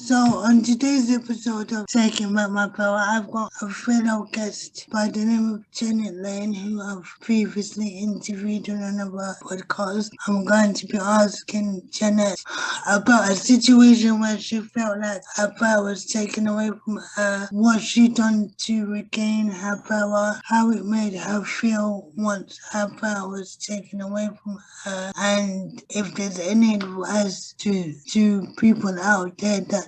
So on today's episode of Taking Back My Power, I've got a fellow guest by the name of Janet Lane, who I've previously interviewed on another podcast. I'm going to be asking Janet about a situation where she felt like her power was taken away from her, what she done to regain her power, how it made her feel once her power was taken away from her, and if there's any advice to people out there that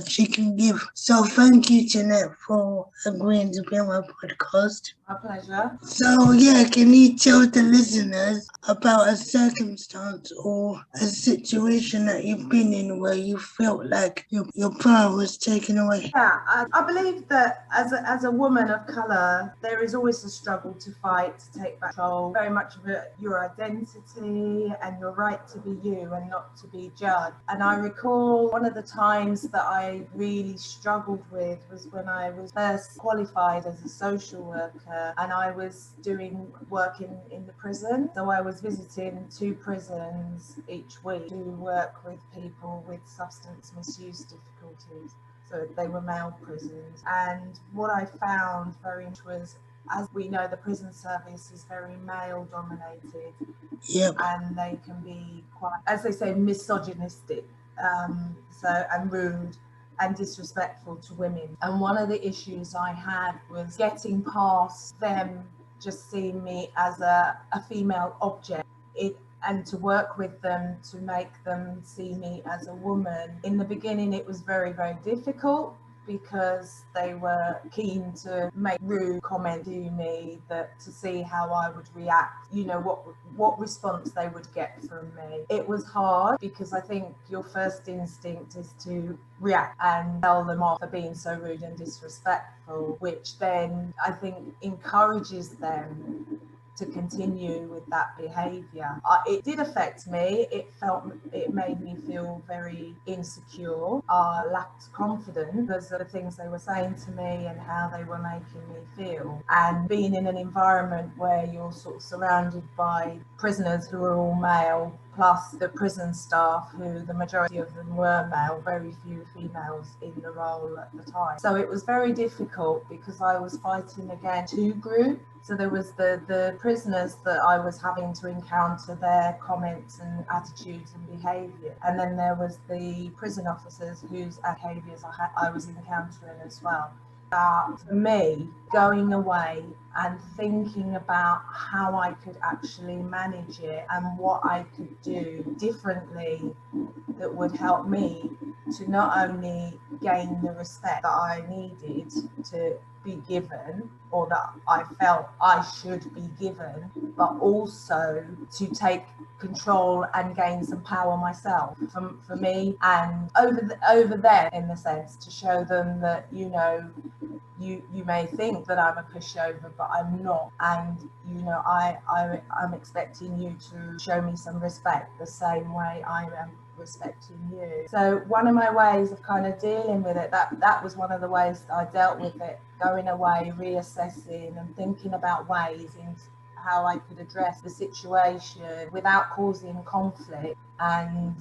she can give. So thank you, Jeanette, for agreeing to be on my podcast. My pleasure. So yeah, can you tell the listeners about a circumstance or a situation that you've been in where you felt like your power was taken away? Yeah, I believe that as a woman of colour, there is always a struggle to fight, to take back control, very much of your identity and your right to be you and not to be judged. And I recall one of the times that I really struggled with was when I was first qualified as a social worker, and I was doing work in the prison. So I was visiting 2 prisons each week to work with people with substance misuse difficulties. So they were male prisons. And what I found very much was, as we know, the prison service is very male dominated. Yep. And they can be quite, as they say, misogynistic, and rude and disrespectful to women. And one of the issues I had was getting past them just seeing me as a female object. And to work with them to make them see me as a woman. In the beginning, it was very, very difficult because they were keen to make rude comments to me, that to see how I would react, what response they would get from me. It was hard because I think your first instinct is to react and tell them off for being so rude and disrespectful, which then I think encourages them to continue with that behaviour. It did affect me. It made me feel very insecure, lacked confidence because of the things they were saying to me and how they were making me feel. And being in an environment where you're sort of surrounded by prisoners who are all male, plus the prison staff, who the majority of them were male, very few females in the role at the time. So it was very difficult because I was fighting against 2 groups. So there was the prisoners that I was having to encounter their comments and attitudes and behaviour. And then there was the prison officers whose behaviours I was encountering as well. For me, going away and thinking about how I could actually manage it and what I could do differently that would help me to not only gain the respect that I needed to be given, or that I felt I should be given, but also to take control and gain some power myself for me and over there, in the sense to show them that you may think that I'm a pushover, but I'm not, and I'm expecting you to show me some respect the same way I am respecting you. So one of my ways of kind of dealing with it, that was one of the ways that I dealt with it, going away, reassessing and thinking about ways in how I could address the situation without causing conflict and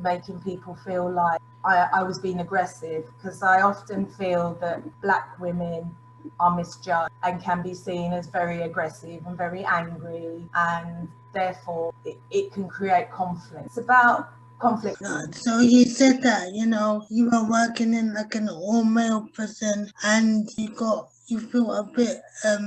making people feel like I was being aggressive, because I often feel that Black women are misjudged and can be seen as very aggressive and very angry, and therefore it can create conflict. It's about conflict. So you said that, you were working in like an all-male prison and you feel a bit,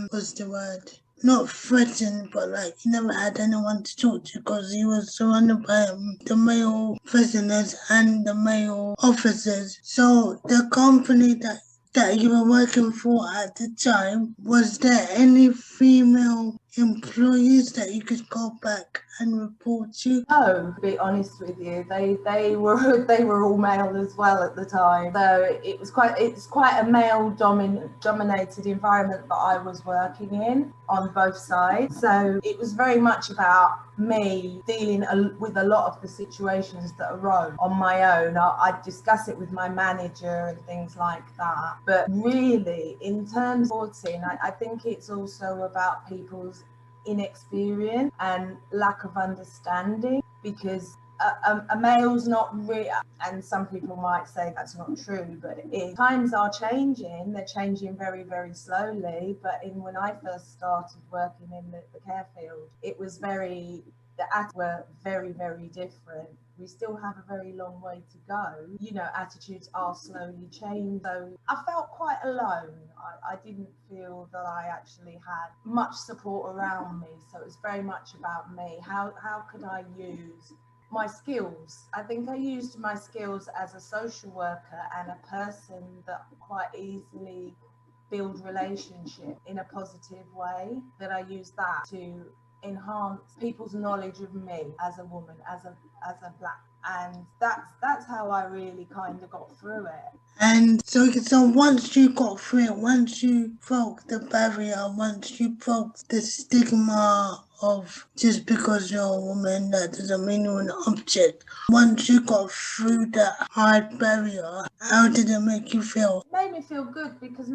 what's the word? Not threatened, but like you never had anyone to talk to because you were surrounded by the male prisoners and the male officers. So the company that you were working for at the time, was there any female employees that you could go back and report to? No, to be honest with you, they were all male as well at the time. So it's quite a male dominated environment that I was working in on both sides. So it was very much about me dealing with a lot of the situations that arose on my own. I'd discuss it with my manager and things like that. But really, in terms of reporting, I think it's also about people's inexperience and lack of understanding, because a male's not real, and some people might say that's not true, but it is. Times are changing. They're changing very, very slowly. But when I first started working in the care field, the acts were very, very different. We still have a very long way to go. Attitudes are slowly changing. So I felt quite alone. I didn't feel that I actually had much support around me. So it was very much about me. How could I use my skills? I think I used my skills as a social worker and a person that quite easily build relationship in a positive way, that I use that to enhance people's knowledge of me as a woman, as a black, and that's how I really kind of got through it. And so once you got through it, once you broke the barrier, once you broke the stigma of just because you're a woman, that doesn't mean you're an object. Once you got through that hard barrier, how did it make you feel? It made me feel good because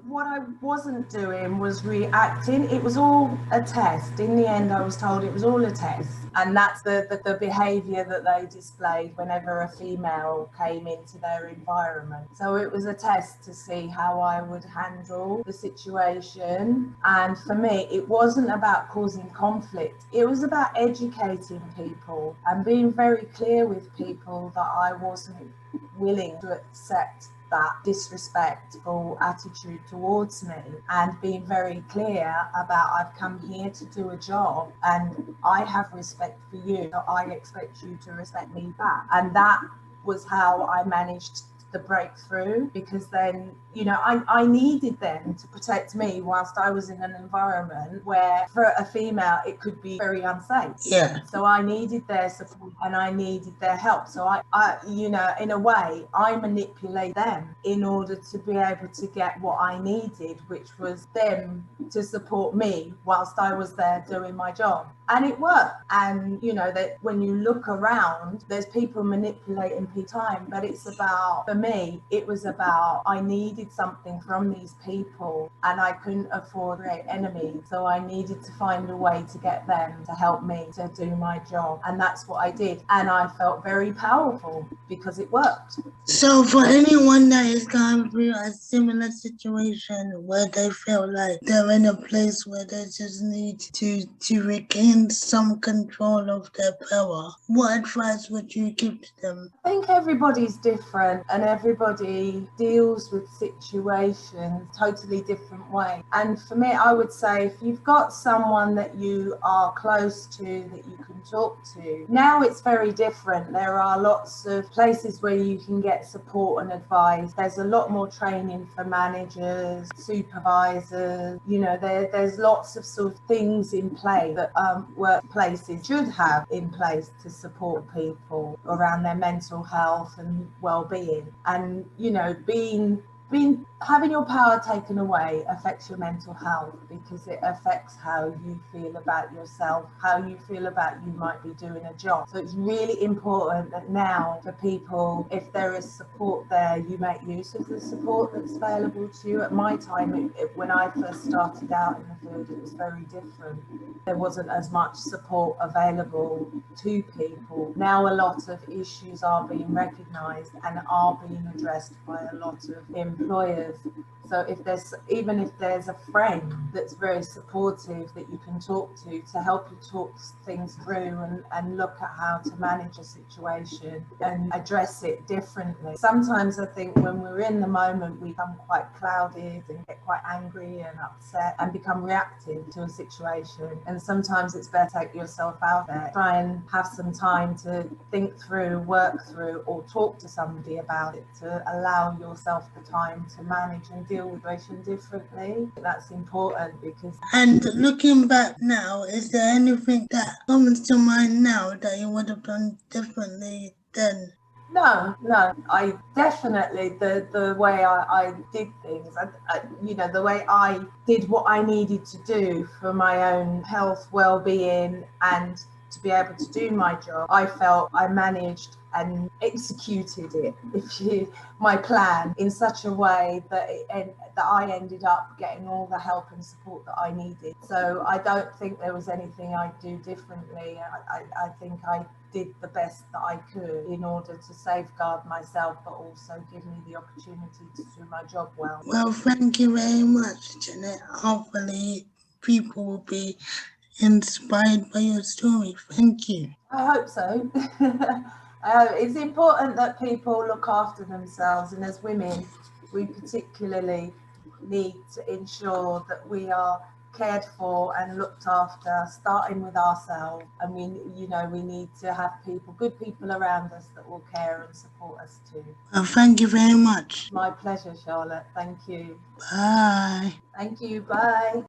what I wasn't doing was reacting. It was all a test. In the end, I was told it was all a test. And that's the behaviour that they displayed whenever a female came into their environment. So it was a test to see how I would handle the situation. And for me, it wasn't about causing conflict. It was about educating people and being very clear with people that I wasn't willing to accept that disrespectful attitude towards me, and being very clear about, I've come here to do a job and I have respect for you, so I expect you to respect me back. And that was how I managed the breakthrough, because then I needed them to protect me whilst I was in an environment where for a female it could be very unsafe. Yeah. So I needed their support and I needed their help. So I in a way I manipulate them in order to be able to get what I needed, which was them to support me whilst I was there doing my job. And it worked. And that when you look around, there's people manipulating time, but it's about, for me, it was about, I needed something from these people and I couldn't afford to create enemies. So I needed to find a way to get them to help me to do my job. And that's what I did. And I felt very powerful because it worked. So for anyone that is going through a similar situation where they feel like they're in a place where they just need to regain some control of their power, what advice would you give to them? I think everybody's different and everybody deals with situations totally different way. And for me, I would say if you've got someone that you are close to, that you can talk to, now it's very different. There are lots of places where you can get support and advice. There's a lot more training for managers, supervisors, there's lots of sort of things in play that workplaces should have in place to support people around their mental health and well-being. And having your power taken away affects your mental health, because it affects how you feel about yourself, how you feel about you might be doing a job. So it's really important that now for people, if there is support there, you make use of the support that's available to you. At my time, when I first started out in the field, it was very different. There wasn't as much support available to people. Now a lot of issues are being recognised and are being addressed by a lot of employers. So if there's a friend that's very supportive that you can talk to help you talk things through and look at how to manage a situation and address it differently. Sometimes I think when we're in the moment, we become quite clouded and get quite angry and upset and become reactive to a situation. And sometimes it's better to take yourself out there, try and have some time to think through, work through, or talk to somebody about it, to allow yourself the time to manage and deal with the situation differently. That's important because... And looking back now, is there anything that comes to mind now that you would have done differently then? No, I definitely, the way I did things, the way I did what I needed to do for my own health, well-being, and to be able to do my job, I felt I managed and executed my plan in such a way that I ended up getting all the help and support that I needed. So I don't think there was anything I'd do differently. I think I did the best that I could in order to safeguard myself, but also give me the opportunity to do my job well. Well, thank you very much, Jeanette. Hopefully, people will be inspired by your story. Thank you. I hope so. It's important that people look after themselves, and as women, we particularly need to ensure that we are cared for and looked after, starting with ourselves. And we need to have good people around us that will care and support us too. Well, thank you very much. My pleasure, Charlotte. Thank you. Bye. Thank you. Bye.